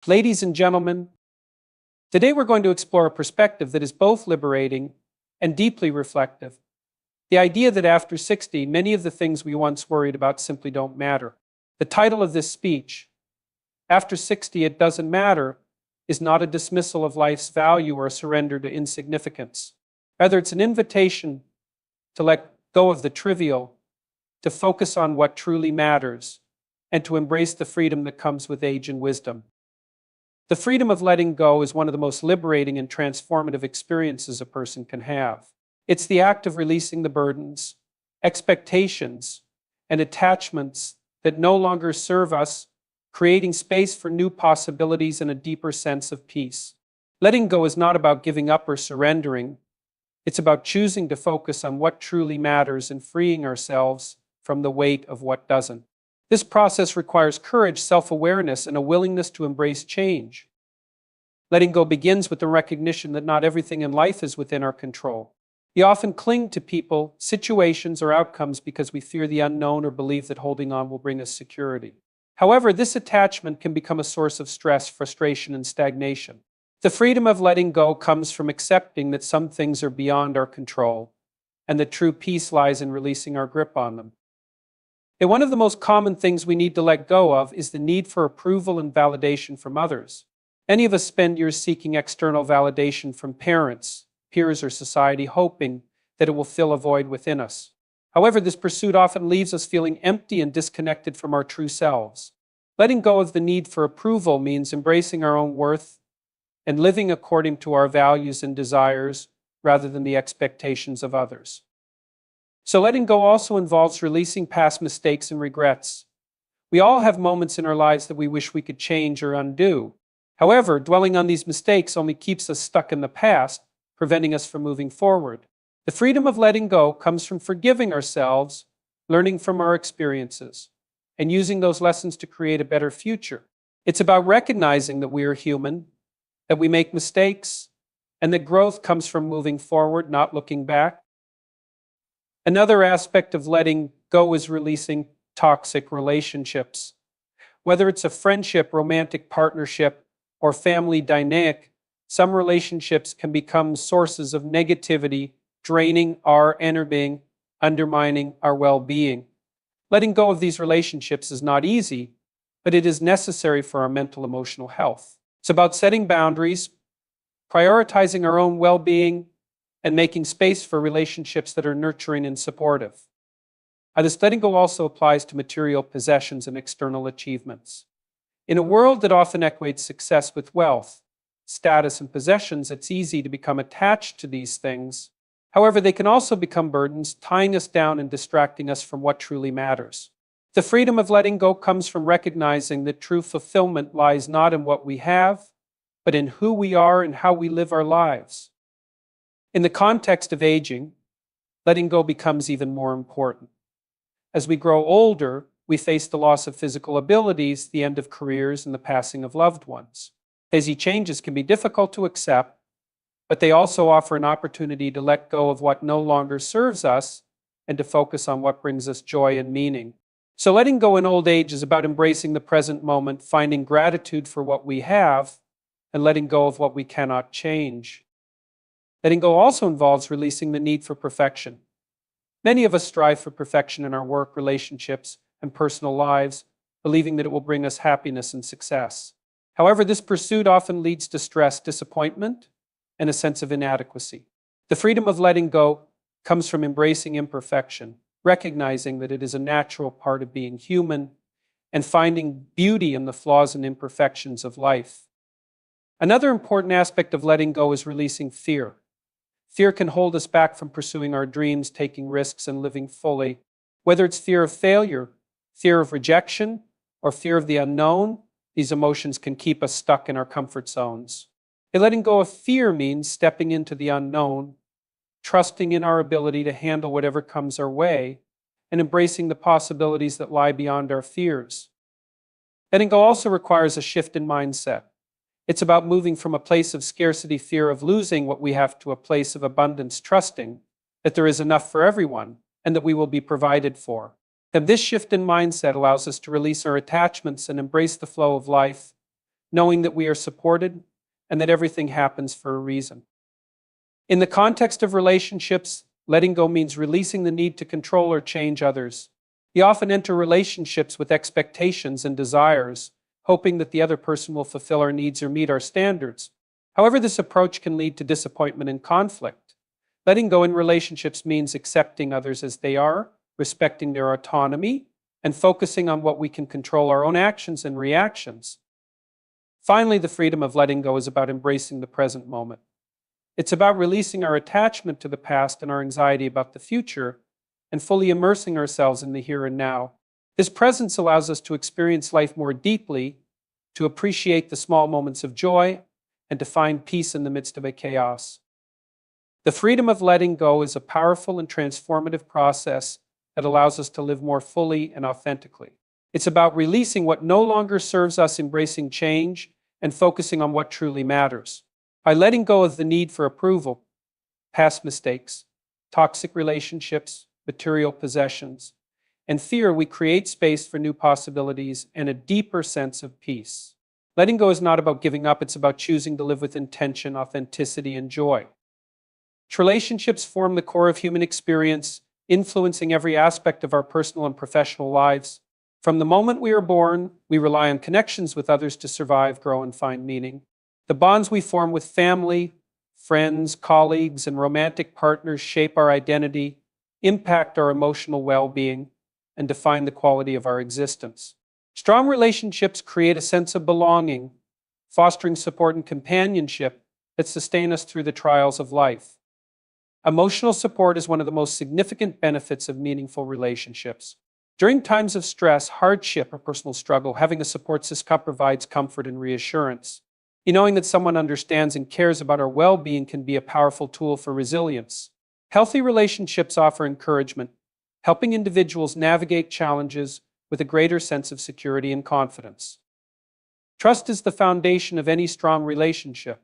Ladies and gentlemen, today we're going to explore a perspective that is both liberating and deeply reflective. The idea that after 60, many of the things we once worried about simply don't matter. The title of this speech, After 60 It Doesn't Matter, is not a dismissal of life's value or a surrender to insignificance. Rather, it's an invitation to let go of the trivial, to focus on what truly matters, and to embrace the freedom that comes with age and wisdom. The freedom of letting go is one of the most liberating and transformative experiences a person can have. It's the act of releasing the burdens, expectations, and attachments that no longer serve us, creating space for new possibilities and a deeper sense of peace. Letting go is not about giving up or surrendering. It's about choosing to focus on what truly matters and freeing ourselves from the weight of what doesn't. This process requires courage, self-awareness, and a willingness to embrace change. Letting go begins with the recognition that not everything in life is within our control. We often cling to people, situations, or outcomes because we fear the unknown or believe that holding on will bring us security. However, this attachment can become a source of stress, frustration, and stagnation. The freedom of letting go comes from accepting that some things are beyond our control, and that true peace lies in releasing our grip on them. And one of the most common things we need to let go of is the need for approval and validation from others. Many of us spend years seeking external validation from parents, peers, or society, hoping that it will fill a void within us. However, this pursuit often leaves us feeling empty and disconnected from our true selves. Letting go of the need for approval means embracing our own worth and living according to our values and desires rather than the expectations of others. So letting go also involves releasing past mistakes and regrets. We all have moments in our lives that we wish we could change or undo. However, dwelling on these mistakes only keeps us stuck in the past, preventing us from moving forward. The freedom of letting go comes from forgiving ourselves, learning from our experiences, and using those lessons to create a better future. It's about recognizing that we are human, that we make mistakes, and that growth comes from moving forward, not looking back. Another aspect of letting go is releasing toxic relationships. Whether it's a friendship, romantic partnership, or family dynamic, some relationships can become sources of negativity, draining our inner being, undermining our well-being. Letting go of these relationships is not easy, but it is necessary for our mental emotional health. It's about setting boundaries, prioritizing our own well-being, and making space for relationships that are nurturing and supportive. This letting go also applies to material possessions and external achievements. In a world that often equates success with wealth, status, and possessions, it's easy to become attached to these things. However, they can also become burdens, tying us down and distracting us from what truly matters. The freedom of letting go comes from recognizing that true fulfillment lies not in what we have, but in who we are and how we live our lives. In the context of aging, letting go becomes even more important. As we grow older, we face the loss of physical abilities, the end of careers, and the passing of loved ones. These changes can be difficult to accept, but they also offer an opportunity to let go of what no longer serves us and to focus on what brings us joy and meaning. So letting go in old age is about embracing the present moment, finding gratitude for what we have, and letting go of what we cannot change. Letting go also involves releasing the need for perfection. Many of us strive for perfection in our work, relationships, and personal lives, believing that it will bring us happiness and success. However, this pursuit often leads to stress, disappointment, and a sense of inadequacy. The freedom of letting go comes from embracing imperfection, recognizing that it is a natural part of being human, and finding beauty in the flaws and imperfections of life. Another important aspect of letting go is releasing fear. Fear can hold us back from pursuing our dreams, taking risks, and living fully. Whether it's fear of failure, fear of rejection, or fear of the unknown, these emotions can keep us stuck in our comfort zones. And letting go of fear means stepping into the unknown, trusting in our ability to handle whatever comes our way, and embracing the possibilities that lie beyond our fears. Letting go also requires a shift in mindset. It's about moving from a place of scarcity, fear of losing what we have, to a place of abundance, trusting that there is enough for everyone and that we will be provided for. And this shift in mindset allows us to release our attachments and embrace the flow of life, knowing that we are supported and that everything happens for a reason. In the context of relationships, letting go means releasing the need to control or change others. We often enter relationships with expectations and desires, hoping that the other person will fulfill our needs or meet our standards. However, this approach can lead to disappointment and conflict. Letting go in relationships means accepting others as they are, respecting their autonomy, and focusing on what we can control, our own actions and reactions. Finally, the freedom of letting go is about embracing the present moment. It's about releasing our attachment to the past and our anxiety about the future, and fully immersing ourselves in the here and now. This presence allows us to experience life more deeply, to appreciate the small moments of joy, and to find peace in the midst of a chaos. The freedom of letting go is a powerful and transformative process that allows us to live more fully and authentically. It's about releasing what no longer serves us, embracing change, and focusing on what truly matters. By letting go of the need for approval, past mistakes, toxic relationships, material possessions, and fear, we create space for new possibilities and a deeper sense of peace. Letting go is not about giving up, it's about choosing to live with intention, authenticity, and joy. Relationships form the core of human experience, influencing every aspect of our personal and professional lives. From the moment we are born, we rely on connections with others to survive, grow, and find meaning. The bonds we form with family, friends, colleagues, and romantic partners shape our identity, impact our emotional well-being, and define the quality of our existence. Strong relationships create a sense of belonging, fostering support and companionship that sustain us through the trials of life. Emotional support is one of the most significant benefits of meaningful relationships. During times of stress, hardship, or personal struggle, having a support system provides comfort and reassurance. Knowing that someone understands and cares about our well-being can be a powerful tool for resilience. Healthy relationships offer encouragement, helping individuals navigate challenges with a greater sense of security and confidence. Trust is the foundation of any strong relationship.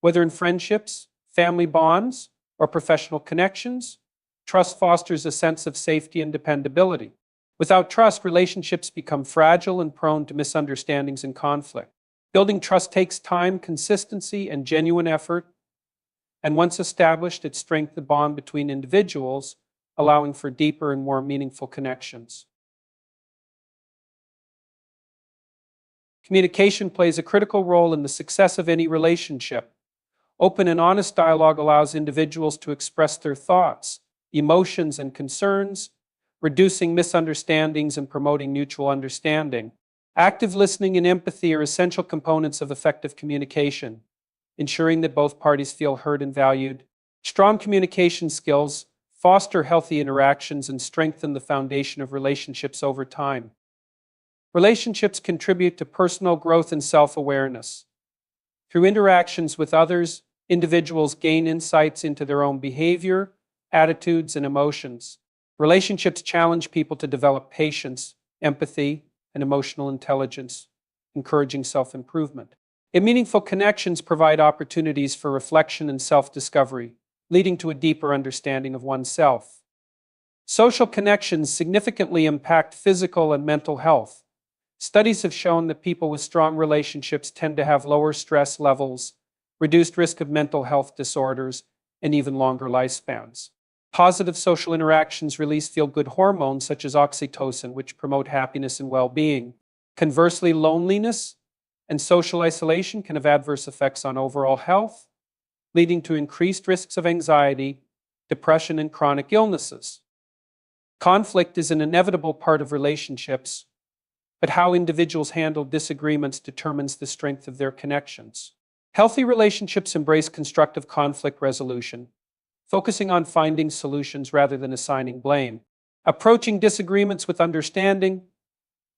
Whether in friendships, family bonds, or professional connections, trust fosters a sense of safety and dependability. Without trust, relationships become fragile and prone to misunderstandings and conflict. Building trust takes time, consistency, and genuine effort, and once established, it strengthens the bond between individuals, allowing for deeper and more meaningful connections. Communication plays a critical role in the success of any relationship. Open and honest dialogue allows individuals to express their thoughts, emotions, and concerns, reducing misunderstandings and promoting mutual understanding. Active listening and empathy are essential components of effective communication, ensuring that both parties feel heard and valued. Strong communication skills foster healthy interactions and strengthen the foundation of relationships over time. Relationships contribute to personal growth and self-awareness. Through interactions with others, individuals gain insights into their own behavior, attitudes, and emotions. Relationships challenge people to develop patience, empathy, and emotional intelligence, encouraging self-improvement. Meaningful connections provide opportunities for reflection and self-discovery, leading to a deeper understanding of oneself. Social connections significantly impact physical and mental health. Studies have shown that people with strong relationships tend to have lower stress levels, reduced risk of mental health disorders, and even longer lifespans. Positive social interactions release feel-good hormones such as oxytocin, which promote happiness and well-being. Conversely, loneliness and social isolation can have adverse effects on overall health, leading to increased risks of anxiety, depression, and chronic illnesses. Conflict is an inevitable part of relationships, but how individuals handle disagreements determines the strength of their connections. Healthy relationships embrace constructive conflict resolution, focusing on finding solutions rather than assigning blame. Approaching disagreements with understanding,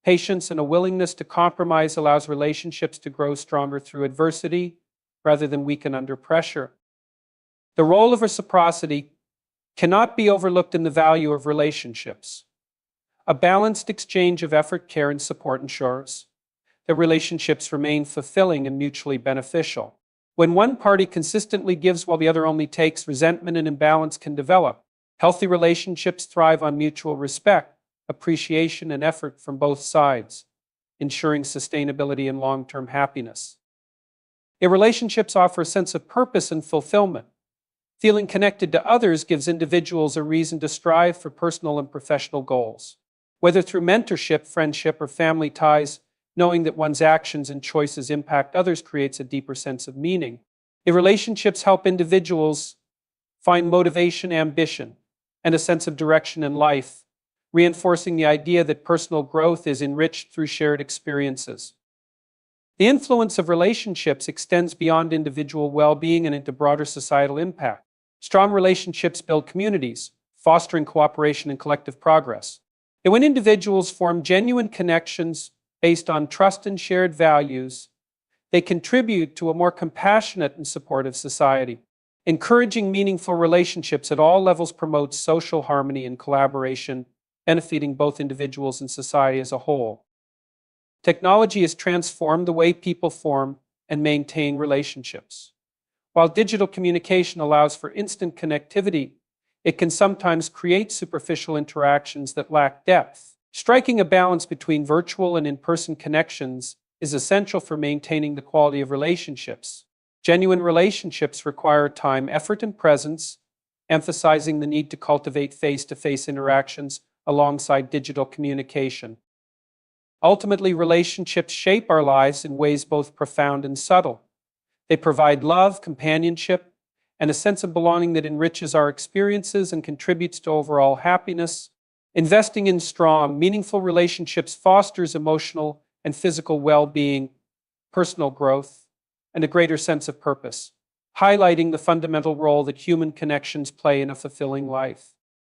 patience, and a willingness to compromise allows relationships to grow stronger through adversity rather than weaken under pressure. The role of reciprocity cannot be overlooked in the value of relationships. A balanced exchange of effort, care, and support ensures that relationships remain fulfilling and mutually beneficial. When one party consistently gives while the other only takes, resentment and imbalance can develop. Healthy relationships thrive on mutual respect, appreciation, and effort from both sides, ensuring sustainability and long-term happiness. Relationships offer a sense of purpose and fulfillment. Feeling connected to others gives individuals a reason to strive for personal and professional goals. Whether through mentorship, friendship, or family ties, knowing that one's actions and choices impact others creates a deeper sense of meaning. Relationships help individuals find motivation, ambition, and a sense of direction in life, reinforcing the idea that personal growth is enriched through shared experiences. The influence of relationships extends beyond individual well-being and into broader societal impact. Strong relationships build communities, fostering cooperation and collective progress. When individuals form genuine connections based on trust and shared values, they contribute to a more compassionate and supportive society. Encouraging meaningful relationships at all levels promotes social harmony and collaboration, benefiting both individuals and society as a whole. Technology has transformed the way people form and maintain relationships. While digital communication allows for instant connectivity, it can sometimes create superficial interactions that lack depth. Striking a balance between virtual and in-person connections is essential for maintaining the quality of relationships. Genuine relationships require time, effort, and presence, emphasizing the need to cultivate face-to-face interactions alongside digital communication. Ultimately, relationships shape our lives in ways both profound and subtle. They provide love, companionship, and a sense of belonging that enriches our experiences and contributes to overall happiness. Investing in strong, meaningful relationships fosters emotional and physical well-being, personal growth, and a greater sense of purpose, highlighting the fundamental role that human connections play in a fulfilling life.